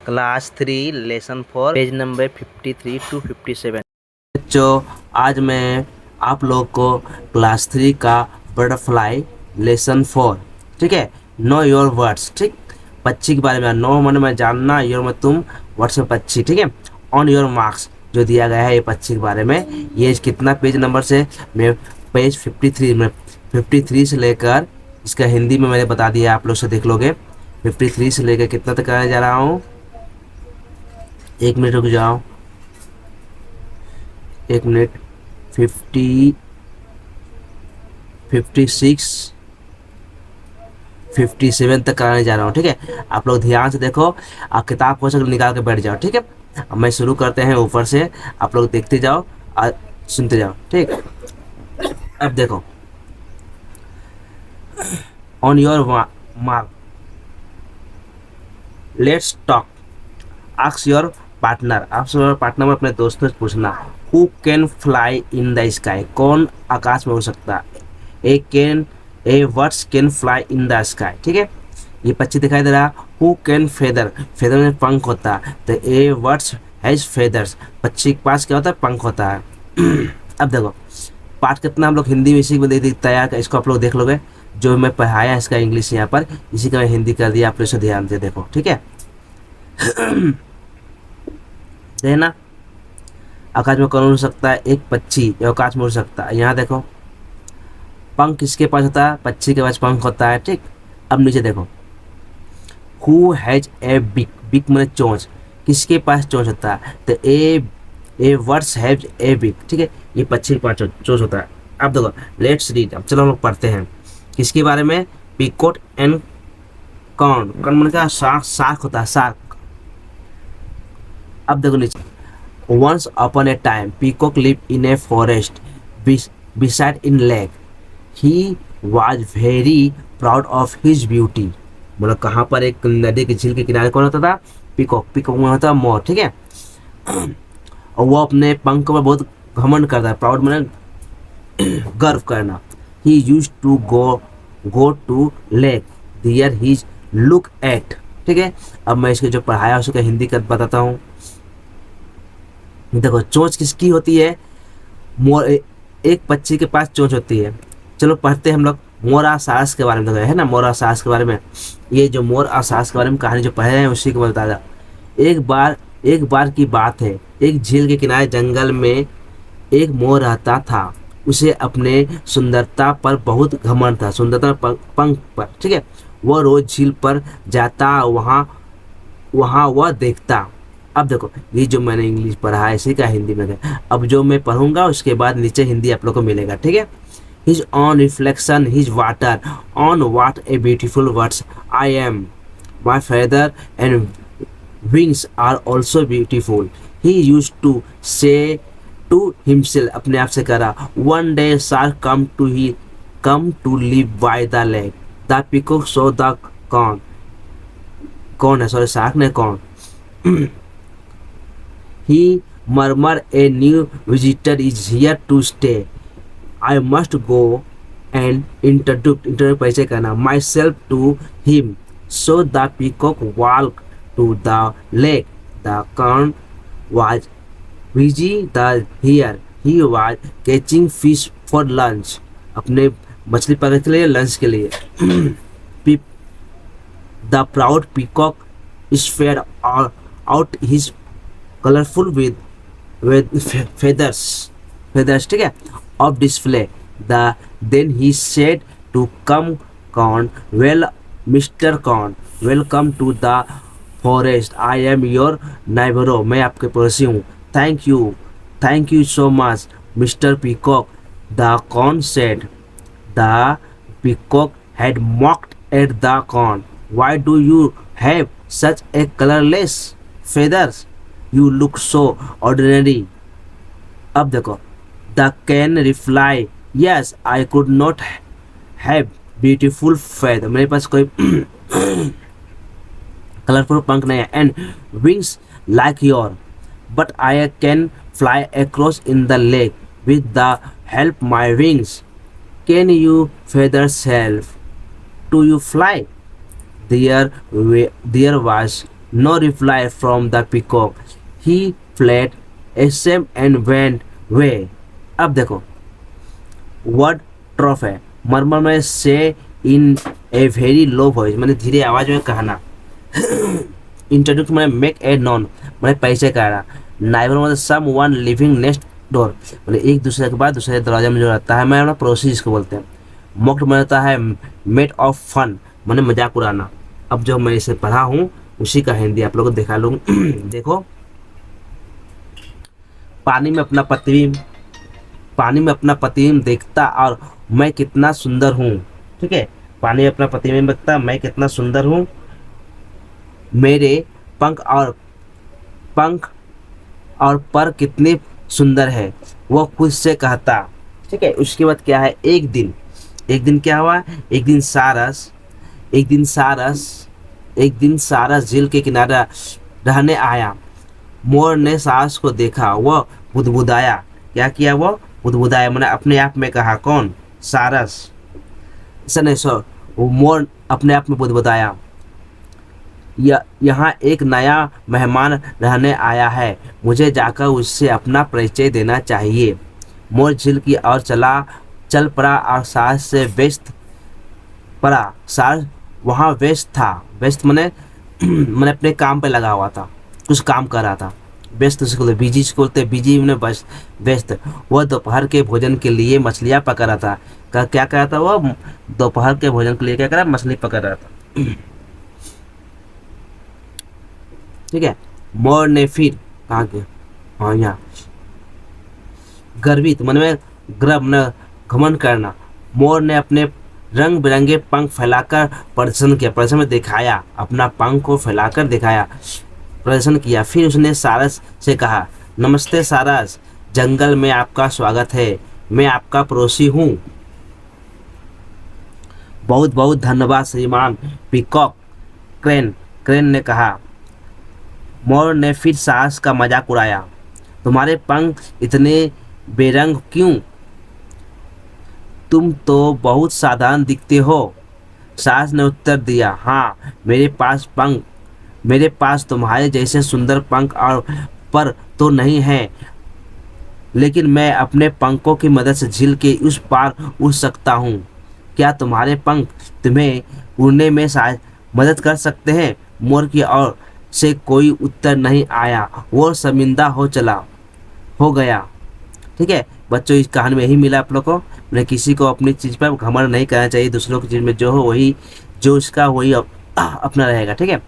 Class 3 lesson 4 page number 53 to 57। बच्चों, आज मैं आप लोग को क्लास 3 का बटरफ्लाई लेसन 4, ठीक है, नो योर वर्ड्स, ठीक, पक्षी के बारे में। नो मन में जानना, योर में तुम, वर्ड्स में पक्षी, ठीक है। ऑन योर मार्क्स जो दिया गया है ये पक्षी के बारे में, ये कितना पेज नंबर से, मैं पेज 53 में 53 से लेकर, इसका हिंदी में मैंने बता दिया, आप लोग से देख लोगे। 53 से लेकर कितना तक आने जा रहा हूँ, एक मिनट रुक जाओ, एक मिनट, 50 56 57 तक आने जा रहा हूँ, ठीक है। आप लोग ध्यान से देखो, आप किताब को से निकाल के बैठ जाओ, ठीक है। अब मैं शुरू करते हैं ऊपर से, आप लोग देखते जाओ और सुनते जाओ, ठीक। अब देखो, on your mark, let's talk, ask your partner, आपसे पार्टनर में अपने दोस्तों से पूछना। Who can fly in the sky, कौन आकाश में उड़ सकता है। A words can fly in the sky, ठीक है। ये पक्षी दिखाई दे रहा। हु कैन फेदर, फेदर में पंख होता है, तो ए वर्ड्स हैज फेदर्स, पक्षी के पास क्या होता है, पंख होता है। अब देखो पाठ कितना हम लोग हिंदी में इसी में दे तैयार, इसको आप लोग देख लोगे, जो मैं पढ़ाया इसका इंग्लिश यहाँ पर, इसी का मैं हिंदी कर दिया, आप लोग इसे ध्यान से देखो, ठीक है। देना, आकाश में कौन उड़ सकता है, एक पक्षी जो आकाश में उड़ सकता है। यहाँ देखो, पंख किसके पास होता है, पक्षी के पास पंख होता है, ठीक। अब नीचे देखो, हु हैज ए बिक, बिक मैंने चोंच, किसके पास चोंच होता है, तो ए वर्ड्स हैव ए बिक, ठीक है, ये पक्षी के पास चोंच होता है। अब देखो, लेट्स रीड, अब चलो हम लोग पढ़ते हैं किसके बारे में, पीकॉक एंड कॉर्न, कॉर्न मैंने कहा शार्क, शार्क होता है, शार्क। अब देखो नीचे, once upon a time peacock live in a forest beside in lake, he was very proud of his beauty, मतलब कहाँ पर, एक नदी के झील के किनारे कौन होता था, पीकॉक, पीकॉक में होता मोर, ठीक है। और वो अपने पंख पर बहुत घमंड करता है, प्राउड मैंने गर्व करना। He used to go to lake there he look at, ठीक है। अब मैं इसके जो पढ़ाया उसका हिंदी कर बताता हूँ। देखो, चोंच किसकी होती है, मोर, एक पक्षी के पास चोंच होती है। चलो पढ़ते हैं हम लोग मोर साहस के बारे में, देखो है ना, मोर साहस के बारे में, ये जो मोर साहस के बारे में कहानी जो पढ़े हैं उसी को बताया। एक बार की बात है, एक झील के किनारे जंगल में एक मोर रहता था, उसे अपने सुंदरता पर बहुत घमंड था, सुंदरता पंख पर, ठीक है। वह रोज झील पर जाता, वहाँ वह देखता। अब देखो, ये जो मैंने इंग्लिश पढ़ा है इसी का हिंदी में है। अब जो मैं पढ़ूंगा उसके बाद नीचे हिंदी आप लोग को मिलेगा, ठीक है। His on reflection his water, on what a beautiful words I am, my feather and wings are also beautiful, he used to say to himself, अपने आप से करा, one day shark come to live by the lake, the peacock saw the corn, कौन है, sorry shark ने कौन। He murmured, a new visitor is here to stay. I must go and introduce परिचय करना myself to him. So the peacock walked to the lake. The corn was busy here. He was catching fish for lunch. अपने मछली पकड़ने के लिए, lunch के लिए। The proud peacock spread out his colorful with feathers, ठीक है, of display. Then he said to come corn, well Mr. Corn, welcome to the forest. I am your neighbor, मैं आपके पड़ोसी हूँ. Thank you so much, Mr. Peacock, the corn said. The peacock had mocked at the corn. Why do you have such a colorless feathers? You look so ordinary. अब देखो, the can reply, yes I could not have beautiful feather, मेरे पास कोई colourful पंख नहीं है, and wings like your, but I can fly across in the lake with the help my wings. Can you feathers help? Do you fly? There was no reply from the peacock, he felt ashamed and went way. अब देखो word trough है, मरमर में से इन a very low voice, मैंने धीरे आवाज में कहना। इंट्रोड्यूस मैंने मेक ए नॉन, मैंने परिचय करा। नाइबर मतलब सम वन लिविंग नेक्स्ट डोर, मतलब एक दूसरे के बाद दूसरे दरवाजे में जो रहता है, मैं अपना पड़ोसी जिसको बोलते हैं। मॉक्ड में रहता है मेट ऑफ फन, मैंने मजाक उड़ाना। अब जो मैं इसे पढ़ा हूँ उसी का हिंदी आप लोगों को दिखा लूँ। देखो, पानी में अपना प्रतिबिंब, पानी में अपना प्रतिबिंब देखता और मैं कितना सुंदर हूँ। ठीक है, पानी में अपना प्रतिबिंब देखता मैं कितना सुंदर हूँ, मेरे पंख और पंख और पर कितने सुंदर है, वो खुद से कहता। ठीक है, उसके बाद क्या है, एक दिन क्या हुआ, एक दिन सारस एक दिन सारस एक दिन सारस झील के किनारे रहने आया। मोर ने सारस को देखा, वह बुदबुदाया। क्या किया, वो बुदबुदाया, मैंने अपने आप में कहा। कौन, सारस, नहीं सो, मोर अपने आप में बुदबुदाया। यहाँ एक नया मेहमान रहने आया है, मुझे जाकर उससे अपना परिचय देना चाहिए। मोर झील की ओर चल पड़ा और सारस से व्यस्त पड़ा। सारस वहाँ व्यस्त था, व्यस्त मैंने मैंने अपने काम पे लगा हुआ था, कुछ काम कर रहा था। व्यस्त उसको बिजी बोलते, बिजी मैंने बस व्यस्त। वह दोपहर के भोजन के लिए मछलियाँ पकड़ रहा था। क्या कर रहा था, वह दोपहर के भोजन के लिए क्या कर रहा, मछली पकड़ रहा था। ठीक है, मोर ने फिर कहा कि हाँ यहाँ गर्वित मन में गर्व न घमंड करना। मोर ने अपने रंग बिरंगे पंख फैलाकर प्रदर्शन किया, प्रदर्शन में दिखाया, अपना पंख को फैलाकर दिखाया, प्रदर्शन किया। फिर उसने सारस से कहा, नमस्ते सारस, जंगल में आपका स्वागत है, मैं आपका पड़ोसी हूँ। बहुत बहुत धन्यवाद श्रीमान पीकॉक, क्रेन ने कहा। मोर ने फिर साहस का मजाक उड़ाया, तुम्हारे पंख इतने बेरंग क्यों, तुम तो बहुत साधारण दिखते हो। साहस ने उत्तर दिया, हाँ मेरे पास तुम्हारे जैसे सुंदर पंख और पर तो नहीं है, लेकिन मैं अपने पंखों की मदद से झील के उस पार उड़ सकता हूँ। क्या तुम्हारे पंख तुम्हें उड़ने में मदद कर सकते हैं? मोर की ओर से कोई उत्तर नहीं आया, वो शर्मिंदा हो गया। ठीक है बच्चों, इस कहानी में यही मिला आप लोग को। मैंने किसी को अपनी चीज़ पर घमंड नहीं करना चाहिए, दूसरों की चीज़ में जो हो वही, जो इसका वही अपना रहेगा। ठीक है,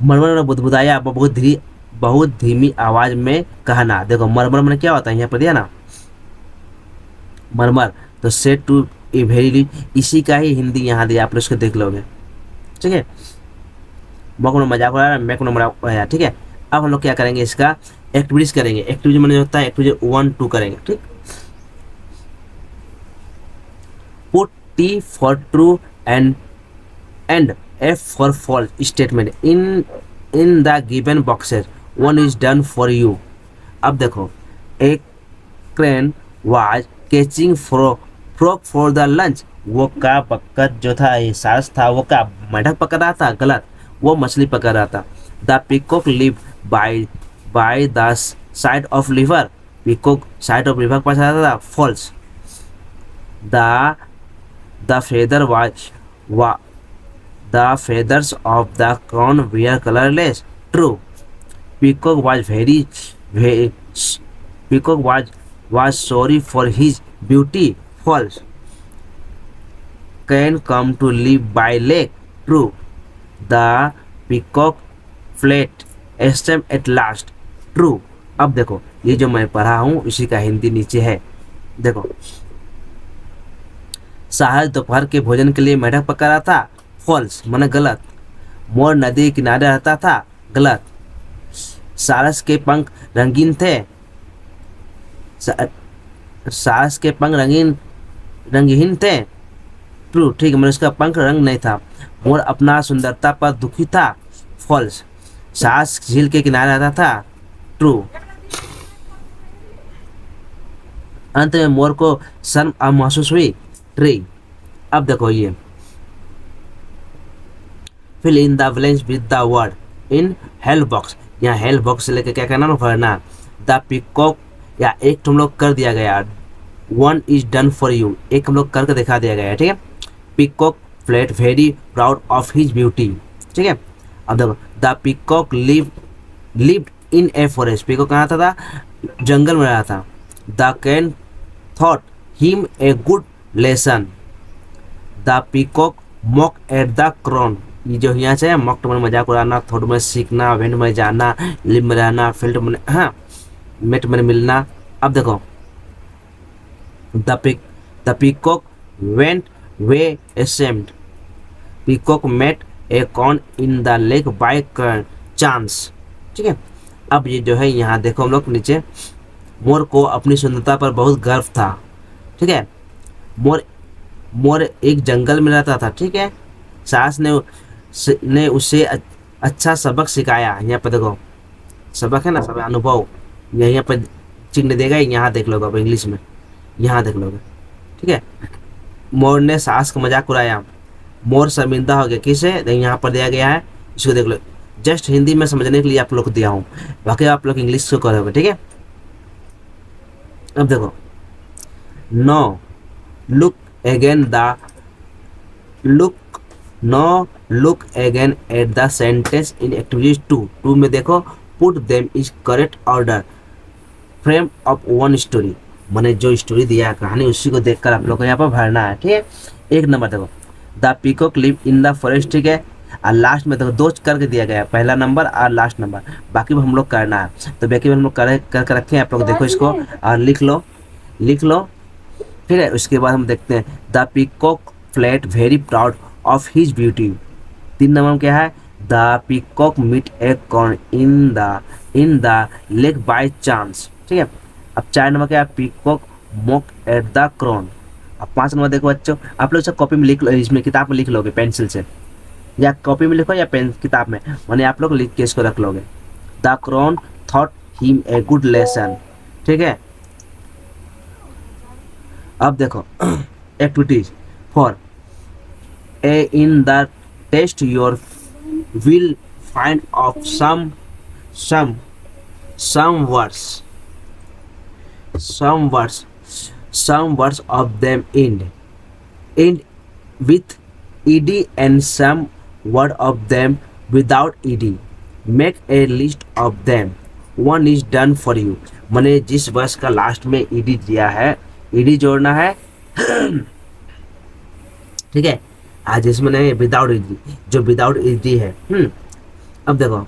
मरमर ने बुदबुदाया, बहुत धीमी आवाज में कहना। देखो मरमर में क्या होता है, यहाँ पर दिया ना मरमर, तो सेट टू ए वेरी, इसी का ही हिंदी यहाँ दिया, आप लोग इसको देख लोगे। ठीक है, मजाक उड़ाया, मैं को मजाक उड़ाया। ठीक है, अब हम लोग क्या करेंगे, इसका एक्टिविटीज करेंगे। एक्टिविटी मैंने होता है एक्टिविटी 1 2 करेंगे। ठीक, put T for true and F for false statement in the given boxes, one is done for you. अब देखो, एक crane was catching frog for the lunch, वो का बकत जो था, ये सारस था, वो का मेढक पकड़ रहा था, गलत, वो मछली पकड़ रहा था। The peacock live by the side of river, peacock side of river पास रहता था, falls. The feather the feathers of the crown were colourless, true. पीकॉक was sorry for his beauty, false. Can come to live by lake, true. The peacock fled ashamed at last, true. अब देखो, ये जो मैं पढ़ा हूँ इसी का हिंदी नीचे है। देखो, साहस दोपहर के भोजन के लिए मेढक पका रहा था, फॉल्स माने गलत। मोर नदी किनारे रहता था, गलत। सारस के पंख रंगीन थे, सास के पंख रंगहीन थे, ट्रू। ठीक है, मैंने उसका पंख रंग नहीं था। मोर अपना सुंदरता पर दुखी था, फॉल्स। सास झील के किनारे रहता था, ट्रू। अंत में मोर को शर्म महसूस हुई, ट्री। अब देखो, ये fill in the blanks with the word in help box. यहाँ हेल्प बॉक्स से लेकर क्या करना ना, भरना। द पिकॉक, या एक तुम लोग कर दिया गया, one is done for you, एक हम लोग करके दिखा दिया गया है, ठीक है। Peacock felt very proud of his beauty, ठीक है। अब देखो, the peacock lived in a forest, peacock कहाँ था, जंगल में रहा था। The crane thought him a good lesson, the peacock mock at the crane, ये जो यहाँ से मॉक में मजाक उड़ाना, थॉट में सीखना, वेंट में जाना, लिव में रहना, फील्ड में, हाँ, मेट में मिलना। अब देखो, the peacock went way ashamed, peacock met a crane in the lake by chance, ठीक है। अब ये जो है यहाँ देखो हम लोग नीचे, मोर को अपनी सुंदरता पर बहुत गर्व था, ठीक है। मोर एक जंगल में रहता था, ठीक है। सास ने उसे अच्छा सबक सिखाया। यहाँ पर देखो सबक है ना, सब अनुभव यहाँ पर चिन्ह देगा, यहाँ देख लोगे अब इंग्लिश में, यहाँ देख लोगे, ठीक है। मोर ने सास का मजाक उड़ाया, मोर शर्मिंदा हो गया, किसे, यहाँ पर दिया गया है, इसको देख लो। जस्ट हिंदी में समझने के लिए आप लोग को दिया हूँ, बाकी आप लोग इंग्लिश को करोगे, ठीक है। अब देखो, no look again look again at the sentence in activities 2 में देखो, put them is correct order, frame of one story, मैंने जो स्टोरी दिया है कहानी, उसी को देखकर आप लोग को यहाँ पर भरना है, ठीक है। एक नंबर देखो, the peacock live in the forest, ठीक है। और लास्ट में देखो दो करके दिया गया है, पहला नंबर और लास्ट नंबर, बाकी भी हम लोग करना है। तो बाकी हम लोग करके रखे हैं, आप लोग देखो इसको और लिख लो, फिर है उसके बाद हम देखते हैं, the peacock felt very proud of his beauty. 3 नंबर में क्या है, the peacock meet a crane in the lake by chance, ठीक है। अब 4 नंबर क्या है, peacock mock at the crane. अब 5 नंबर देखो बच्चों, आप लोग कॉपी में लिख लो, इसमें किताब में लिख लोगे पेंसिल से, या कॉपी में लिखो या पेन किताब में, मैंने आप लोग लिख के इसको रख लोगे। The crane thought him a good lesson, ठीक है। अब देखो activities four A in the test your will find of some words of them end with ed and some word of them without ed, make a list of them, one is done for you। मैंने जिस वर्ष का last में ed दिया है, ed जोड़ना है ठीक है। आज इसमें नहीं विदाउट ed, जो विदाउट ed है। अब देखो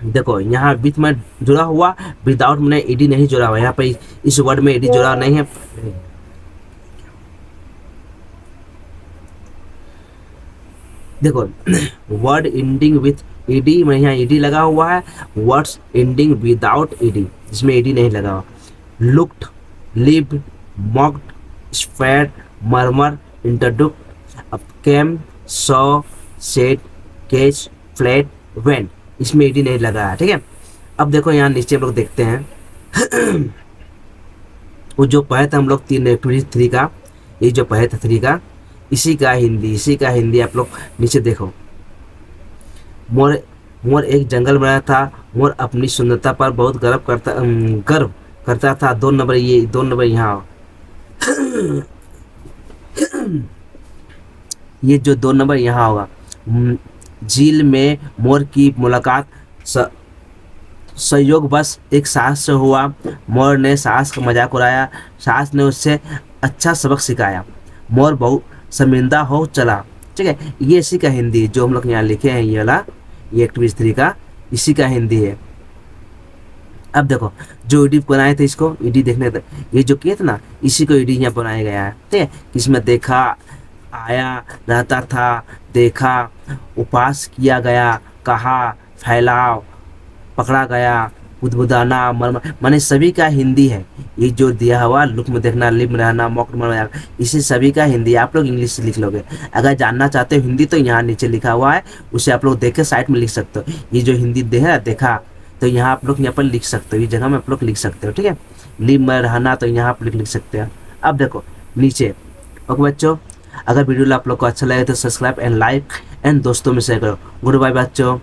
देखो यहाँ विथ में जुड़ा हुआ, विदाउट में ईडी नहीं जुड़ा हुआ, यहाँ पे इस वर्ड में ईडी जुड़ा नहीं है। देखो वर्ड एंडिंग विथ ईडी में यहाँ ईडी लगा हुआ है, वर्ड्स एंडिंग विदाउट ईडी जिसमें ईडी नहीं लगा हुआ। Looked, lived, mocked, spared, murmur, introduced, अब came, saw, said, catch, felt, went, इसमें ईडी नहीं लगा है, ठीक है। अब देखो यहाँ नीचे हम लोग देखते हैं वो जो पढ़े थे हम लोग 3 का, ये जो पढ़े थे 3 का, इसी का हिंदी आप लोग नीचे देखो। मोर एक जंगल में रहता था, मोर अपनी सुंदरता पर बहुत गर्व करता था। 2 नंबर ये, 2 नंबर यहाँ ये जो 2 नंबर यहाँ होगा। झील में मोर की मुलाकात संयोग बस एक सास से हुआ, मोर ने सास का मजाक उड़ाया, सास ने उससे अच्छा सबक सिखाया, मोर बहुत शर्मिंदा हो चला, ठीक है। ये इसी का हिंदी जो हम लोग यहाँ लिखे हैं, ये वाला, ये एक्टिविटी 3 का इसी का हिंदी है। अब देखो जो ईडी बनाए थे, इसको ईडी देखने थे, ये जो किए थे ना, इसी को ईडी यहाँ बनाया गया है, ठीक है। इसमें देखा, आया, रहता था, देखा, उपास किया गया, कहा, फैलाव, पकड़ा गया, बुदबुदाना, मरमर, माने सभी का हिंदी है। ये जो दिया हुआ लुक में देखना, लिप में रहना, मॉक में, इसे सभी का हिंदी। आप लोग इंग्लिश से लिख लोगे। अगर जानना चाहते हो हिंदी तो यहाँ नीचे लिखा हुआ है, उसे आप लोग देख के साइड में लिख सकते हो। ये जो हिंदी है देखा, तो यहाँ आप लोग यहाँ पर लिख सकते हो, ये जगह में आप लोग लिख सकते हो, ठीक है। लीव में रहना तो यहाँ पर लिख सकते हैं। अब देखो नीचे। ओके बच्चों, अगर वीडियो आप लोग को अच्छा लगे तो सब्सक्राइब एंड लाइक एंड दोस्तों में शेयर करो। गुड बाय बच्चों।